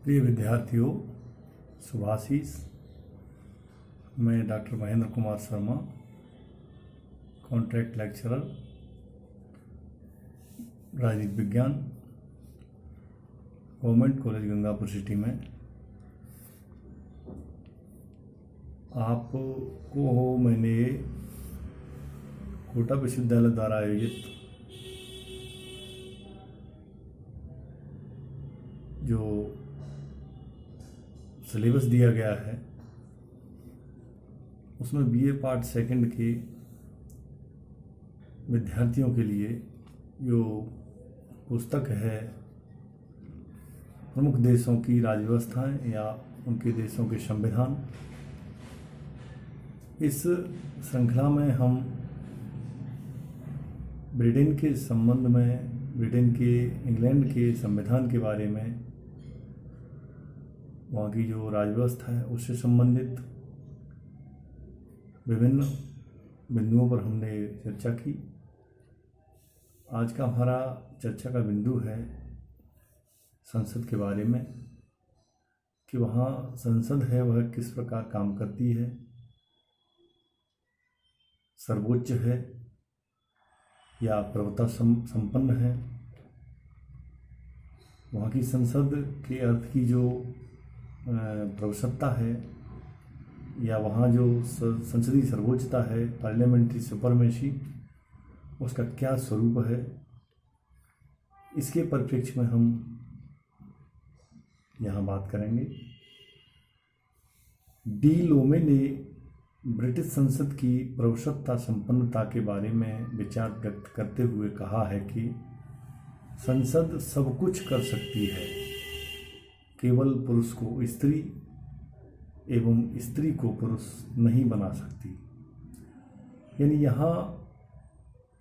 प्रिय विद्यार्थियों, शुभाशीष। मैं doctor Mahendra Kumar Sharma, contract lecturer, राजनीति विज्ञान, गवर्नमेंट कॉलेज गंगापुर सिटी में आपको मैंने कोटा विश्वविद्यालय द्वारा आयोजित जो सिलेबस दिया गया है उसमें बीए पार्ट सेकंड के विद्यार्थियों के लिए जो पुस्तक है प्रमुख देशों की राज्य व्यवस्थाएं या उनके देशों के संविधान, इस श्रृंखला में हम ब्रिटेन के संबंध में, ब्रिटेन के इंग्लैंड के संविधान के बारे में, वहाँ की जो राज्य व्यवस्था है उससे संबंधित विभिन्न बिंदुओं पर हमने चर्चा की। आज का हमारा चर्चा का बिंदु है संसद के बारे में, कि वहाँ संसद है वह किस प्रकार काम करती है, सर्वोच्च है या प्रभुता संपन्न है। वहाँ की संसद के अर्थ की जो प्रभुसत्ता है या वहाँ जो संसदीय सर्वोच्चता है, पार्लियामेंट्री सुपरमेसी, उसका क्या स्वरूप है, इसके परिप्रेक्ष्य में हम यहाँ बात करेंगे। डी लोमे ने ब्रिटिश संसद की प्रभुसत्ता संपन्नता के बारे में विचार व्यक्त करते हुए कहा है कि संसद सब कुछ कर सकती है, केवल पुरुष को स्त्री एवं स्त्री को पुरुष नहीं बना सकती। यानी यहाँ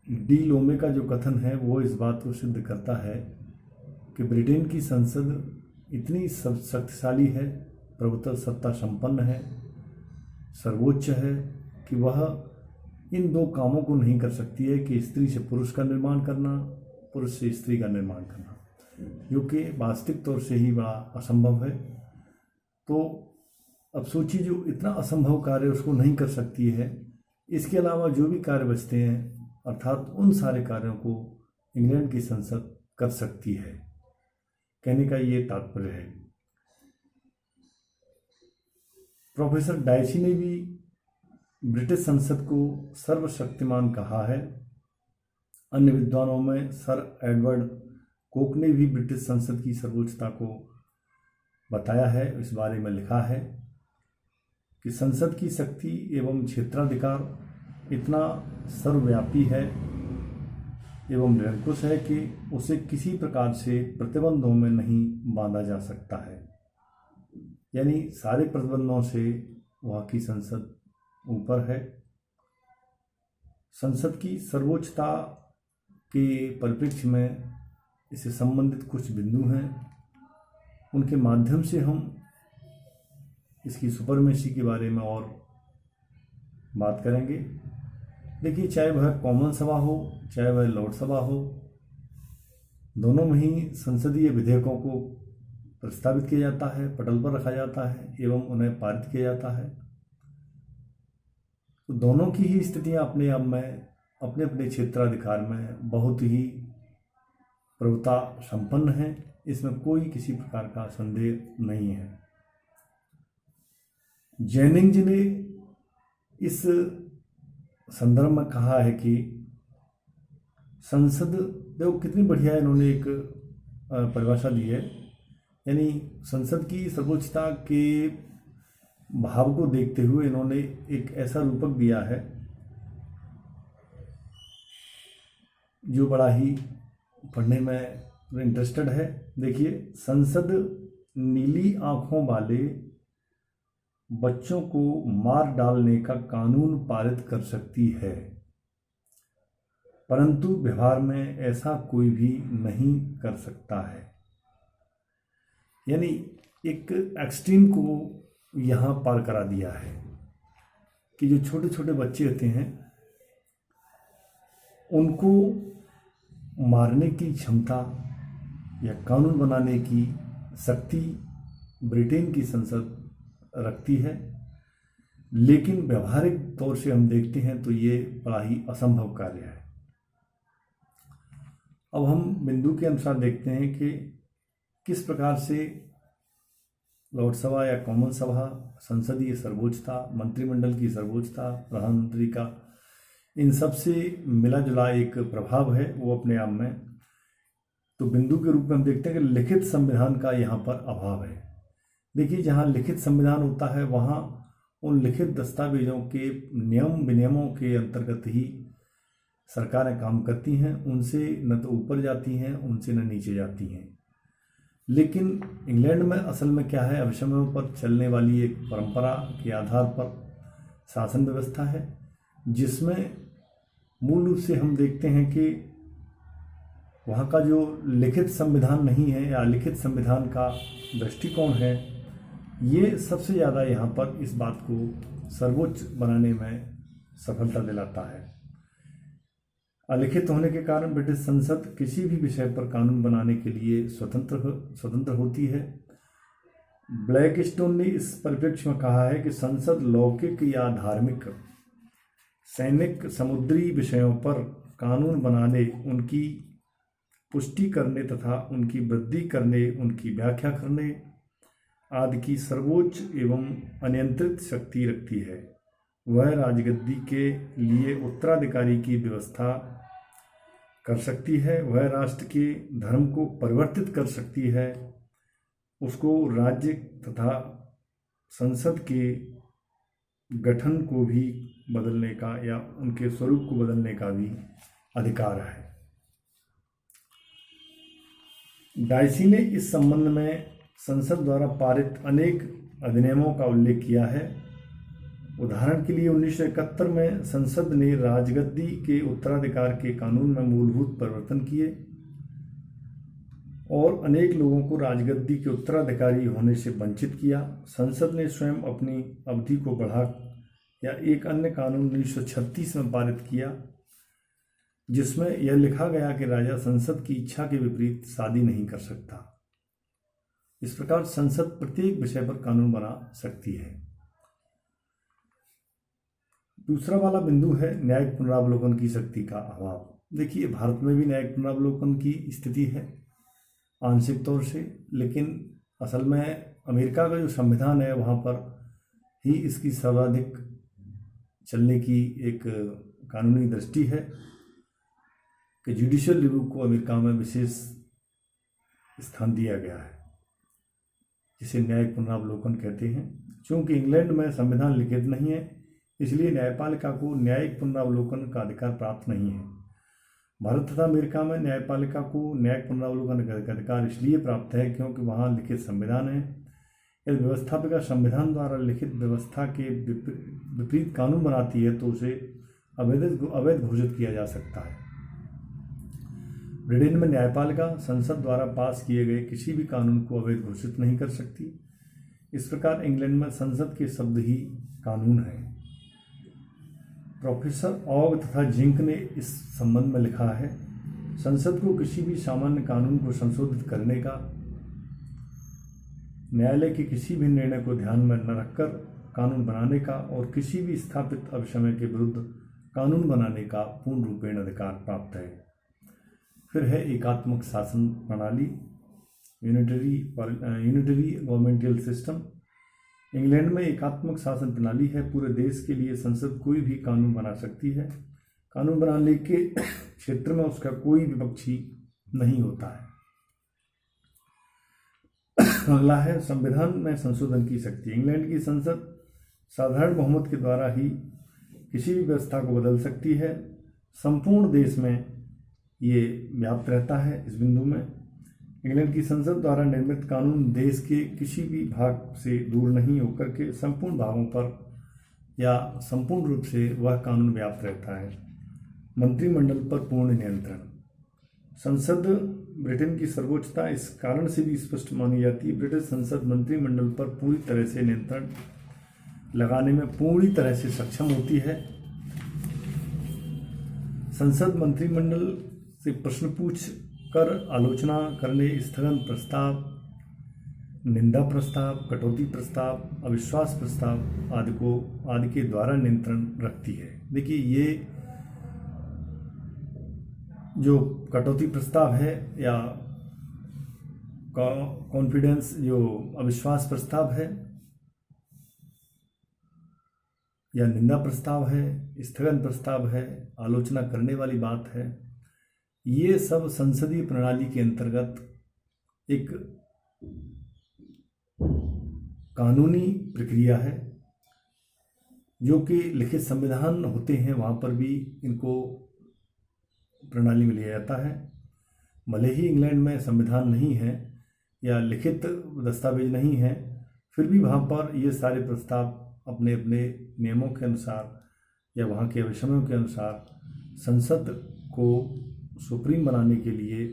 डी लोमे का जो कथन है वो इस बात को सिद्ध करता है कि ब्रिटेन की संसद इतनी शक्तिशाली है, प्रभुत्व सत्ता संपन्न है, सर्वोच्च है कि वह इन दो कामों को नहीं कर सकती है कि स्त्री से पुरुष का निर्माण करना, पुरुष से स्त्री का निर्माण करना, जो कि वास्तविक तौर से ही बड़ा असंभव है। तो अब सोचिए, जो इतना असंभव कार्य उसको नहीं कर सकती है, इसके अलावा जो भी कार्य बचते हैं अर्थात उन सारे कार्यों को इंग्लैंड की संसद कर सकती है। कहने का ये तात्पर्य है। प्रोफेसर डायसी ने भी ब्रिटिश संसद को सर्वशक्तिमान कहा है। अन्य विद्वानों में सर एडवर्ड कोक ने भी ब्रिटिश संसद की सर्वोच्चता को बताया है। इस बारे में लिखा है कि संसद की शक्ति एवं क्षेत्राधिकार इतना सर्वव्यापी है एवं निरंकुश है कि उसे किसी प्रकार से प्रतिबंधों में नहीं बांधा जा सकता है। यानी सारे प्रतिबंधों से वहाँ की संसद ऊपर है। संसद की सर्वोच्चता के परिप्रेक्ष्य में इससे संबंधित कुछ बिंदु हैं, उनके माध्यम से हम इसकी सुपरमेसी के बारे में और बात करेंगे। देखिए, चाहे वह कॉमन सभा हो चाहे वह लोक सभा हो, दोनों में ही संसदीय विधेयकों को प्रस्तावित किया जाता है, पटल पर रखा जाता है एवं उन्हें पारित किया जाता है। तो दोनों की ही स्थितियां अपने आप में अपने अपने क्षेत्राधिकार में बहुत ही प्रभुता संपन्न है, इसमें कोई किसी प्रकार का संदेह नहीं है। जेनिंग्स ने इस संदर्भ में कहा है कि संसद, देखो कितनी बढ़िया इन्होंने एक परिभाषा दी है। यानी संसद की सर्वोच्चता के भाव को देखते हुए इन्होंने एक ऐसा रूपक दिया है जो बड़ा ही पढ़ने में इंटरेस्टेड है। देखिए, संसद नीली आंखों वाले बच्चों को मार डालने का कानून पारित कर सकती है, परंतु व्यवहार में ऐसा कोई भी नहीं कर सकता है। यानी एक एक्सट्रीम को यहाँ पार करा दिया है कि जो छोटे छोटे बच्चे होते हैं उनको मारने की क्षमता या कानून बनाने की शक्ति ब्रिटेन की संसद रखती है, लेकिन व्यवहारिक तौर से हम देखते हैं तो ये बड़ा ही असंभव कार्य है। अब हम बिंदु के अनुसार देखते हैं कि किस प्रकार से लोकसभा या कॉमन सभा, संसदीय सर्वोच्चता, मंत्रिमंडल की सर्वोच्चता, प्रधानमंत्री का, इन सब से मिला जुला एक प्रभाव है वो अपने आप में। तो बिंदु के रूप में हम देखते हैं कि लिखित संविधान का यहाँ पर अभाव है। देखिए, जहाँ लिखित संविधान होता है वहाँ उन लिखित दस्तावेजों के नियम विनियमों के अंतर्गत ही सरकारें काम करती हैं, उनसे न तो ऊपर जाती हैं, उनसे न नीचे जाती हैं। लेकिन इंग्लैंड में असल में क्या है, अभिशमनों पर चलने वाली एक परंपरा के आधार पर शासन व्यवस्था है, जिसमें मूल रूप से हम देखते हैं कि वहाँ का जो लिखित संविधान नहीं है या लिखित संविधान का दृष्टिकोण है, ये सबसे ज़्यादा यहाँ पर इस बात को सर्वोच्च बनाने में सफलता दिलाता है। अलिखित होने के कारण ब्रिटिश संसद किसी भी विषय पर कानून बनाने के लिए स्वतंत्र होती है। ब्लैकस्टोन ने इस परिप्रेक्ष्य में कहा है कि संसद लौकिक या धार्मिक, सैनिक, समुद्री विषयों पर कानून बनाने, उनकी पुष्टि करने तथा उनकी वृद्धि करने, उनकी व्याख्या करने आदि की सर्वोच्च एवं अनियंत्रित शक्ति रखती है। वह राजगद्दी के लिए उत्तराधिकारी की व्यवस्था कर सकती है, वह राष्ट्र के धर्म को परिवर्तित कर सकती है, उसको राज्य तथा संसद के गठन को भी बदलने का या उनके स्वरूप को बदलने का भी अधिकार है। डायसी ने इस संबंध में संसद द्वारा पारित अनेक अधिनियमों का उल्लेख किया है। उदाहरण के लिए 1971 में संसद ने राजगद्दी के उत्तराधिकार के कानून में मूलभूत परिवर्तन किए और अनेक लोगों को राजगद्दी के उत्तराधिकारी होने से वंचित किया। संसद ने स्वयं अपनी अवधि को बढ़ा या एक अन्य कानून 1936 में पारित किया, जिसमें यह लिखा गया कि राजा संसद की इच्छा के विपरीत शादी नहीं कर सकता। इस प्रकार संसद प्रत्येक विषय पर कानून बना सकती है। दूसरा वाला बिंदु है न्यायिक पुनरावलोकन की शक्ति का अभाव। देखिए, भारत में भी न्यायिक पुनरावलोकन की स्थिति है आंशिक तौर से, लेकिन असल में अमेरिका का जो संविधान है वहाँ पर ही इसकी सर्वाधिक चलने की एक कानूनी दृष्टि है कि जुडिशियल रिव्यू को अमेरिका में विशेष स्थान दिया गया है, जिसे न्यायिक पुनरावलोकन कहते हैं। चूँकि इंग्लैंड में संविधान लिखित नहीं है, इसलिए न्यायपालिका को न्यायिक पुनरावलोकन का अधिकार प्राप्त नहीं है। भारत तथा अमेरिका में न्यायपालिका को न्यायिक पुनरावलोकन का अधिकार इसलिए प्राप्त है क्योंकि वहाँ लिखित संविधान है। यदि व्यवस्थापिका संविधान द्वारा लिखित व्यवस्था के विपरीत कानून बनाती है तो उसे अवैध घोषित किया जा सकता है। ब्रिटेन में न्यायपालिका संसद द्वारा पास किए गए किसी भी कानून को अवैध घोषित नहीं कर सकती। इस प्रकार इंग्लैंड में संसद के शब्द ही कानून है। प्रोफेसर ऑग तथा जिंक ने इस संबंध में लिखा है, संसद को किसी भी सामान्य कानून को संशोधित करने का, न्यायालय के किसी भी निर्णय को ध्यान में न रखकर कानून बनाने का और किसी भी स्थापित अभिशमय के विरुद्ध कानून बनाने का पूर्ण रूपेण अधिकार प्राप्त है। फिर है एकात्मक शासन प्रणाली, यूनिटरी गवर्नमेंटल सिस्टम। इंग्लैंड में एकात्मक शासन प्रणाली है। पूरे देश के लिए संसद कोई भी कानून बना सकती है। कानून बनाने के क्षेत्र में उसका कोई विपक्षी नहीं होता है। अगला है संविधान में संशोधन की शक्ति। इंग्लैंड की संसद साधारण बहुमत के द्वारा ही किसी भी व्यवस्था को बदल सकती है। संपूर्ण देश में ये व्याप्त रहता है। इस बिंदु में इंग्लैंड की संसद द्वारा निर्मित कानून देश के किसी भी भाग से दूर नहीं होकर के संपूर्ण भागों पर या संपूर्ण रूप से वह कानून व्याप्त रहता है। मंत्रिमंडल पर पूर्ण नियंत्रण। संसद ब्रिटेन की सर्वोच्चता इस कारण से भी स्पष्ट मानी जाती है। ब्रिटिश संसद मंत्रिमंडल पर पूरी तरह से नियंत्रण लगाने में पूरी तरह से सक्षम होती है। संसद मंत्रिमंडल से प्रश्न पूछ कर आलोचना करने, स्थगन प्रस्ताव निंदा प्रस्ताव, कटौती प्रस्ताव, अविश्वास प्रस्ताव आदि के द्वारा नियंत्रण रखती है। देखिए, ये जो कटौती प्रस्ताव है या कॉन्फिडेंस, जो अविश्वास प्रस्ताव है या निंदा प्रस्ताव है, स्थगन प्रस्ताव है, आलोचना करने वाली बात है, ये सब संसदीय प्रणाली के अंतर्गत एक कानूनी प्रक्रिया है, जो कि लिखित संविधान होते हैं वहाँ पर भी इनको प्रणाली में लिया जाता है। भले ही इंग्लैंड में संविधान नहीं है या लिखित दस्तावेज नहीं है, फिर भी वहाँ पर ये सारे प्रस्ताव अपने अपने नियमों के अनुसार या वहाँ के विषयों के अनुसार संसद को सुप्रीम बनाने के लिए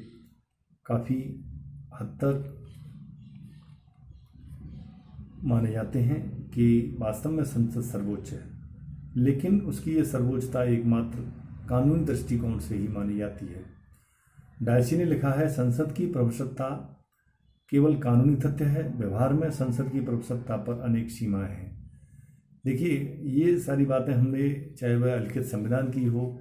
काफ़ी हद तक माने जाते हैं कि वास्तव में संसद सर्वोच्च है। लेकिन उसकी ये सर्वोच्चता एकमात्र कानूनी दृष्टिकोण से ही मानी जाती है। डायसी ने लिखा है, संसद की प्रभुसत्ता केवल कानूनी तथ्य है, व्यवहार में संसद की प्रभुसत्ता पर अनेक सीमाएं हैं। देखिए, ये सारी बातें हमने, चाहे वह लिखित संविधान की हो,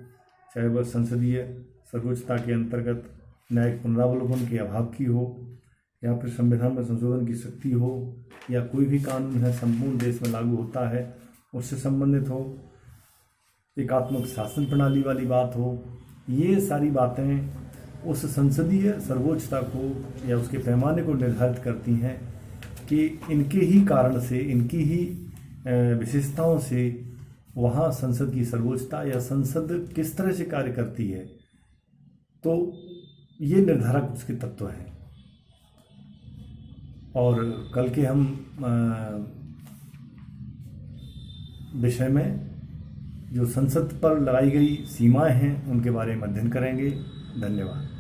चाहे वह संसदीय सर्वोच्चता के अंतर्गत न्यायिक पुनरावलोकन के अभाव की हो, या फिर संविधान में संशोधन की शक्ति हो, या कोई भी कानून है संपूर्ण देश में लागू होता है उससे संबंधित हो, एकात्मक शासन प्रणाली वाली बात हो, ये सारी बातें उस संसदीय सर्वोच्चता को या उसके पैमाने को निर्धारित करती हैं कि इनके ही कारण से, इनकी ही विशेषताओं से वहाँ संसद की सर्वोच्चता या संसद किस तरह से कार्य करती है, तो ये निर्धारक उसके तत्व हैं। और कल के हम विषय में जो संसद पर लगाई गई सीमाएं हैं उनके बारे में अध्ययन करेंगे। धन्यवाद।